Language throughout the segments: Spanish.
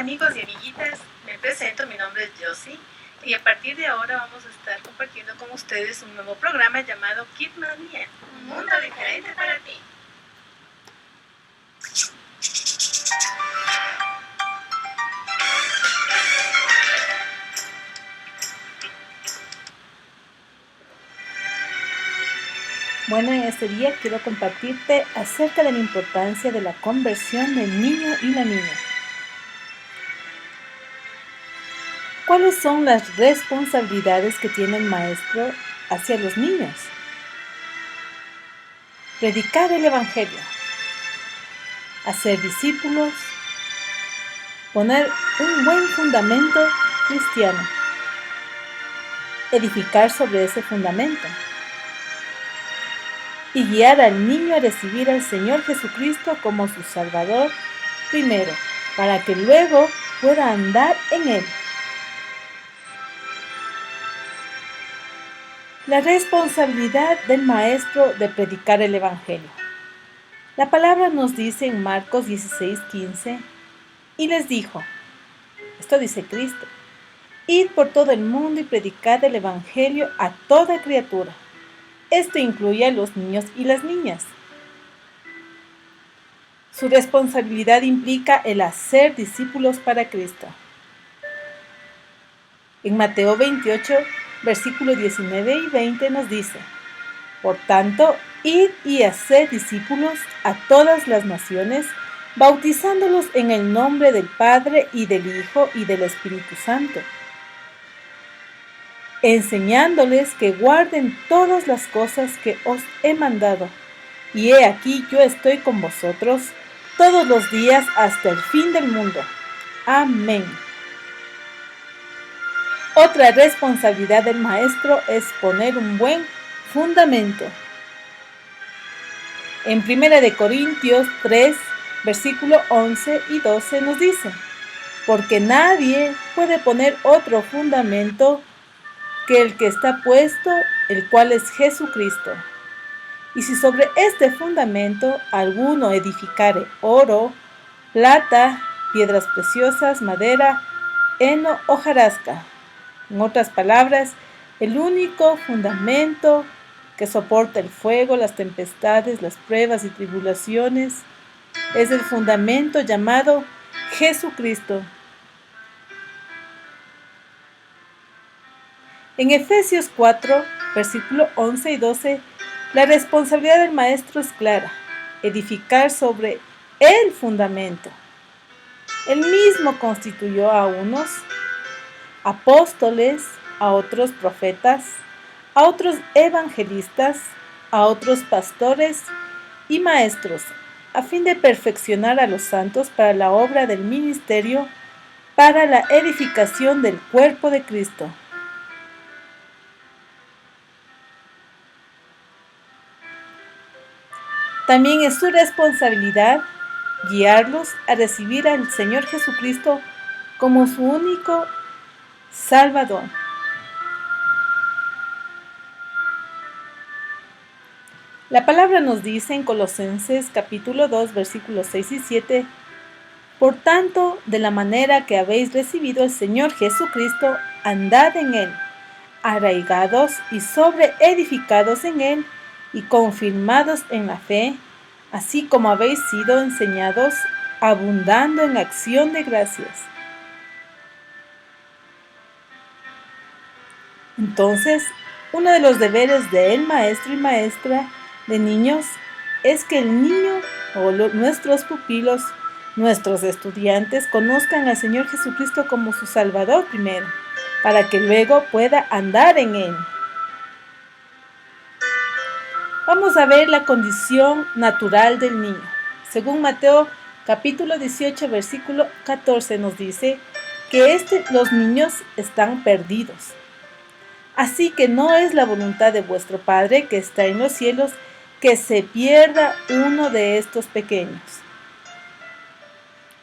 amigos y amiguitas, me presento, mi nombre es Josie y a partir de ahora vamos a estar compartiendo con ustedes un nuevo programa llamado Kid Mania, un mundo diferente para ti. Bueno, en este día quiero compartirte acerca de la importancia de la conversión del niño y la niña. ¿Cuáles son las responsabilidades que tiene el maestro hacia los niños? Predicar el Evangelio, hacer discípulos, poner un buen fundamento cristiano, edificar sobre ese fundamento y guiar al niño a recibir al Señor Jesucristo como su Salvador primero, para que luego pueda andar en Él. La responsabilidad del maestro de predicar el Evangelio. La palabra nos dice en Marcos 16:15, y les dijo, esto dice Cristo, id por todo el mundo y predicad el Evangelio a toda criatura. Esto incluye a los niños y las niñas. Su responsabilidad implica el hacer discípulos para Cristo. En Mateo 28, versículos 19 y 20 nos dice, por tanto, id y haced discípulos a todas las naciones, bautizándolos en el nombre del Padre y del Hijo y del Espíritu Santo, enseñándoles que guarden todas las cosas que os he mandado. Y he aquí yo estoy con vosotros todos los días hasta el fin del mundo. Amén. Otra responsabilidad del maestro es poner un buen fundamento. En 1 Corintios 3, versículo 11 y 12 nos dice, porque nadie puede poner otro fundamento que el que está puesto, el cual es Jesucristo. Y si sobre este fundamento alguno edificare oro, plata, piedras preciosas, madera, heno, hojarasca. En otras palabras, el único fundamento que soporta el fuego, las tempestades, las pruebas y tribulaciones, es el fundamento llamado Jesucristo. En Efesios 4, versículo 11 y 12, la responsabilidad del maestro es clara, edificar sobre el fundamento. Él mismo constituyó a unos apóstoles, a otros profetas, a otros evangelistas, a otros pastores y maestros, a fin de perfeccionar a los santos para la obra del ministerio, para la edificación del cuerpo de Cristo. También es su responsabilidad guiarlos a recibir al Señor Jesucristo como su único Salvador. La palabra nos dice en Colosenses capítulo 2, versículos 6 y 7, por tanto, de la manera que habéis recibido al Señor Jesucristo, andad en Él, arraigados y sobreedificados en Él, y confirmados en la fe, así como habéis sido enseñados, abundando en acción de gracias. Entonces, uno de los deberes del maestro y maestra de niños es que el niño o nuestros pupilos, nuestros estudiantes, conozcan al Señor Jesucristo como su Salvador primero, para que luego pueda andar en Él. Vamos a ver la condición natural del niño. Según Mateo capítulo 18, versículo 14 nos dice que los niños están perdidos. Así que no es la voluntad de vuestro Padre que está en los cielos que se pierda uno de estos pequeños.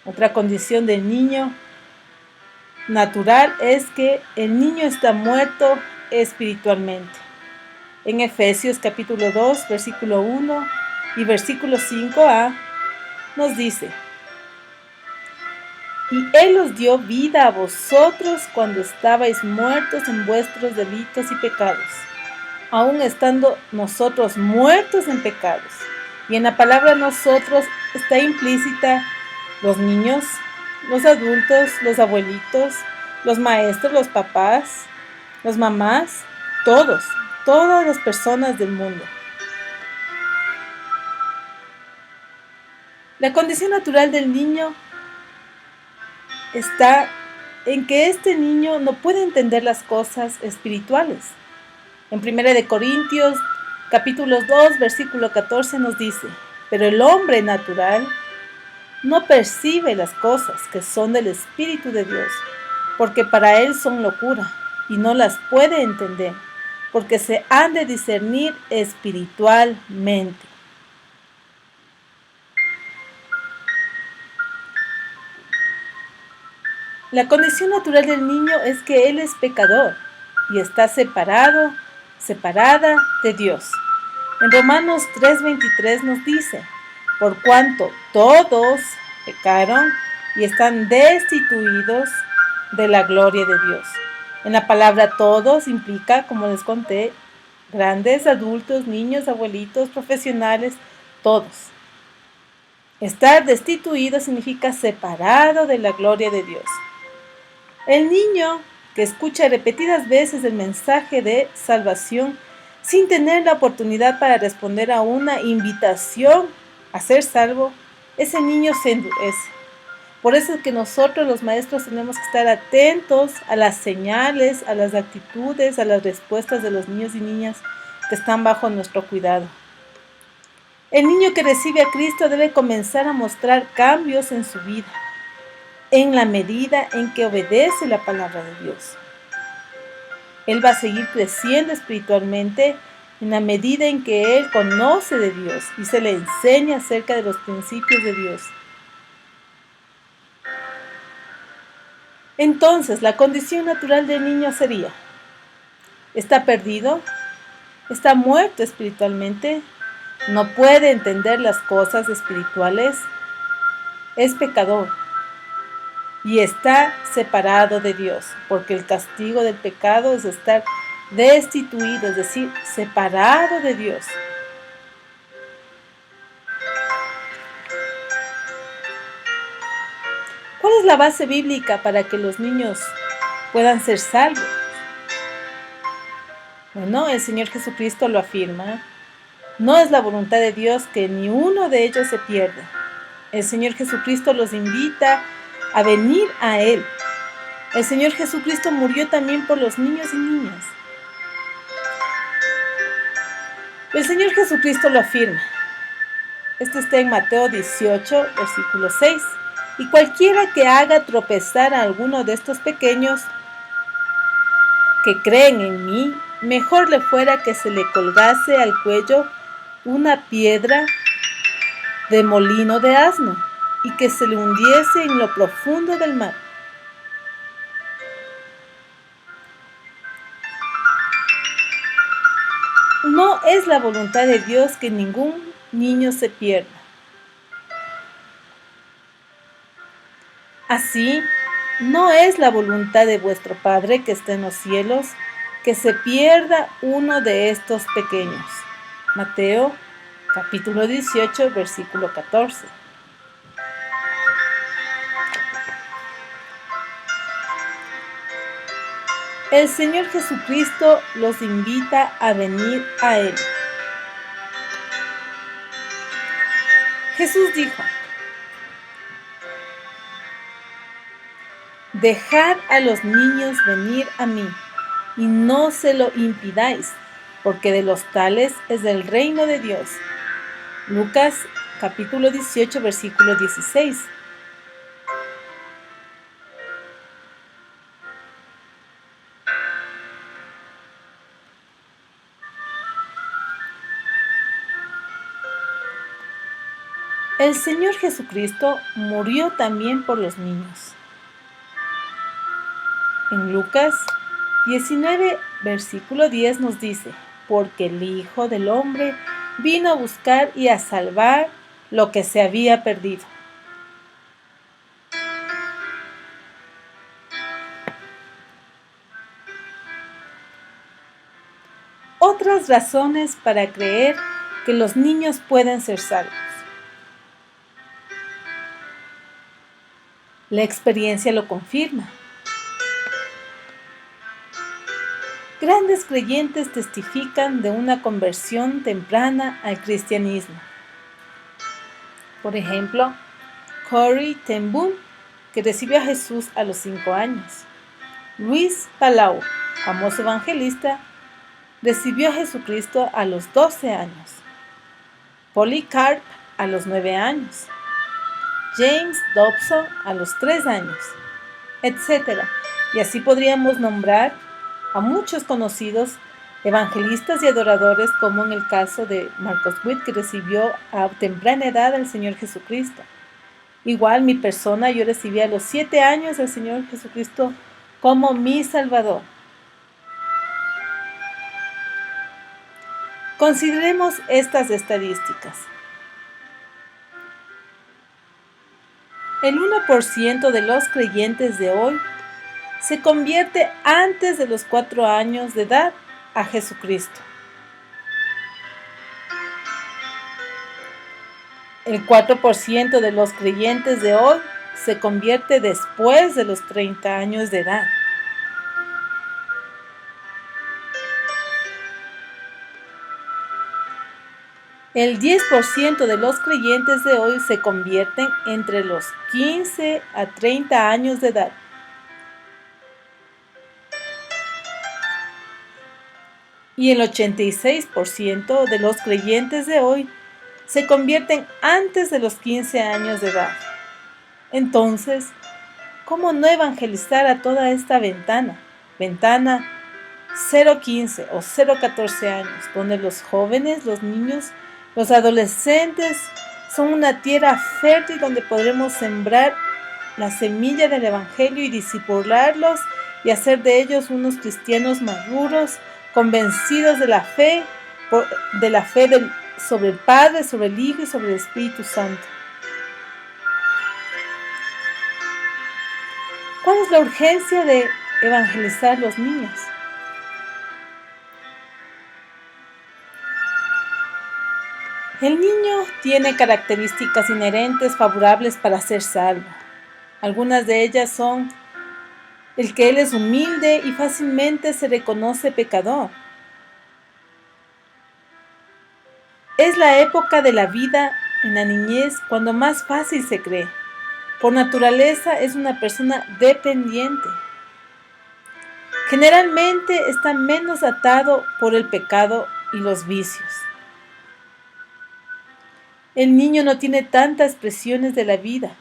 Otra condición del niño natural es que el niño está muerto espiritualmente. En Efesios capítulo 2, versículo 1 y versículo 5a nos dice, Y Él os dio vida a vosotros cuando estabais muertos en vuestros delitos y pecados, aun estando nosotros muertos en pecados. Y en la palabra nosotros está implícita los niños, los adultos, los abuelitos, los maestros, los papás, las mamás, todas las personas del mundo. La condición natural del niño está en que este niño no puede entender las cosas espirituales. En 1 Corintios capítulo 2, versículo 14 nos dice: pero el hombre natural no percibe las cosas que son del Espíritu de Dios, porque para él son locura, y no las puede entender, porque se han de discernir espiritualmente. La condición natural del niño es que él es pecador y está separada de Dios. En Romanos 3:23 nos dice: por cuanto todos pecaron y están destituidos de la gloria de Dios. En la palabra todos implica, como les conté, grandes, adultos, niños, abuelitos, profesionales, todos. Estar destituido significa separado de la gloria de Dios. El niño que escucha repetidas veces el mensaje de salvación sin tener la oportunidad para responder a una invitación a ser salvo, ese niño se endurece. Por eso es que nosotros los maestros tenemos que estar atentos a las señales, a las actitudes, a las respuestas de los niños y niñas que están bajo nuestro cuidado. El niño que recibe a Cristo debe comenzar a mostrar cambios en su vida, en la medida en que obedece la palabra de Dios. Él va a seguir creciendo espiritualmente en la medida en que él conoce de Dios y se le enseña acerca de los principios de Dios. Entonces, la condición natural del niño sería: está perdido, está muerto espiritualmente, no puede entender las cosas espirituales, es pecador y está separado de Dios, porque el castigo del pecado es estar destituido, es decir, separado de Dios. ¿Cuál es la base bíblica para que los niños puedan ser salvos? Bueno, el Señor Jesucristo lo afirma: no es la voluntad de Dios que ni uno de ellos se pierda. El Señor Jesucristo los invita a venir a Él. El Señor Jesucristo murió también por los niños y niñas. El Señor Jesucristo lo afirma. Esto está en Mateo 18, versículo 6. Y cualquiera que haga tropezar a alguno de estos pequeños que creen en mí, mejor le fuera que se le colgase al cuello una piedra de molino de asno y que se le hundiese en lo profundo del mar. No es la voluntad de Dios que ningún niño se pierda. Así, no es la voluntad de vuestro Padre que está en los cielos que se pierda uno de estos pequeños. Mateo capítulo 18, versículo 14. El Señor Jesucristo los invita a venir a Él. Jesús dijo: dejad a los niños venir a mí, y no se lo impidáis, porque de los tales es el reino de Dios. Lucas capítulo 18, versículo 16. El Señor Jesucristo murió también por los niños. En Lucas 19, versículo 10 nos dice: porque el Hijo del Hombre vino a buscar y a salvar lo que se había perdido. otras razones para creer que los niños pueden ser salvos. La experiencia lo confirma. Grandes creyentes testifican de una conversión temprana al cristianismo. Por ejemplo, Corrie ten Boom, que recibió a Jesús a los 5 años. Luis Palau, famoso evangelista, recibió a Jesucristo a los 12 años. Polycarp a los 9 años. James Dobson a los 3 años, etc. Y así podríamos nombrar a muchos conocidos evangelistas y adoradores, como en el caso de Marcos Witt, que recibió a temprana edad al Señor Jesucristo. Igual mi persona, yo recibí a los 7 años al Señor Jesucristo como mi Salvador. Consideremos estas estadísticas. El 1% de los creyentes de hoy se convierte antes de los 4 años de edad a Jesucristo. El 4% de los creyentes de hoy se convierte después de los 30 años de edad. El 10% de los creyentes de hoy se convierten entre los 15 a 30 años de edad. Y el 86% de los creyentes de hoy se convierten antes de los 15 años de edad. Entonces, ¿cómo no evangelizar a toda esta ventana? Ventana 0-15 o 0-14 años, donde los jóvenes, los niños, los adolescentes son una tierra fértil donde podremos sembrar la semilla del Evangelio y discipularlos y hacer de ellos unos cristianos maduros, convencidos de la fe sobre el Padre, sobre el Hijo y sobre el Espíritu Santo. ¿Cuál es la urgencia de evangelizar a los niños? El niño tiene características inherentes favorables para ser salvo. Algunas de ellas son el que él es humilde y fácilmente se reconoce pecador. Es la época de la vida en la niñez cuando más fácil se cree. Por naturaleza es una persona dependiente. Generalmente está menos atado por el pecado y los vicios. El niño no tiene tantas presiones de la vida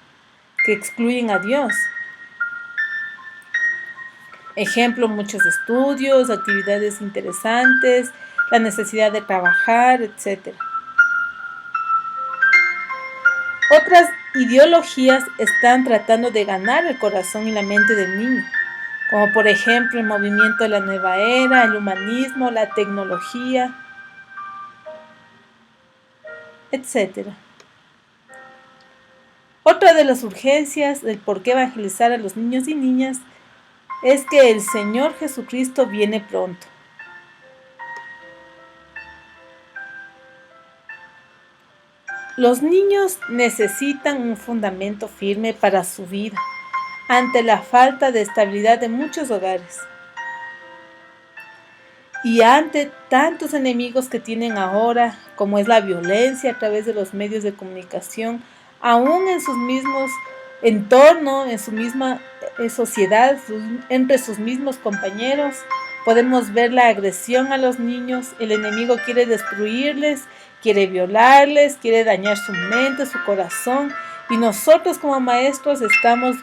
que excluyen a Dios. Ejemplo, muchos estudios, actividades interesantes, la necesidad de trabajar, etc. Otras ideologías están tratando de ganar el corazón y la mente del niño, como por ejemplo el movimiento de la nueva era, el humanismo, la tecnología, etc. Otra de las urgencias del por qué evangelizar a los niños y niñas es que el Señor Jesucristo viene pronto. Los niños necesitan un fundamento firme para su vida ante la falta de estabilidad de muchos hogares y ante tantos enemigos que tienen ahora, como es la violencia a través de los medios de comunicación, aún en sus mismos entornos, en su misma sociedad, entre sus mismos compañeros. Podemos ver la agresión a los niños. El enemigo quiere destruirles, quiere violarles, quiere dañar su mente, su corazón. Y nosotros como maestros estamos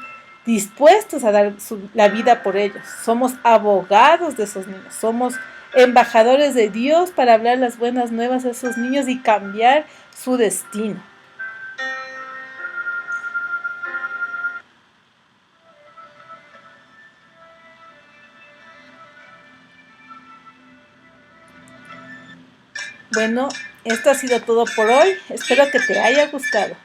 dispuestos a dar la vida por ellos. Somos abogados de esos niños. Somos embajadores de Dios para hablar las buenas nuevas a esos niños y cambiar su destino. Bueno, esto ha sido todo por hoy. Espero que te haya gustado.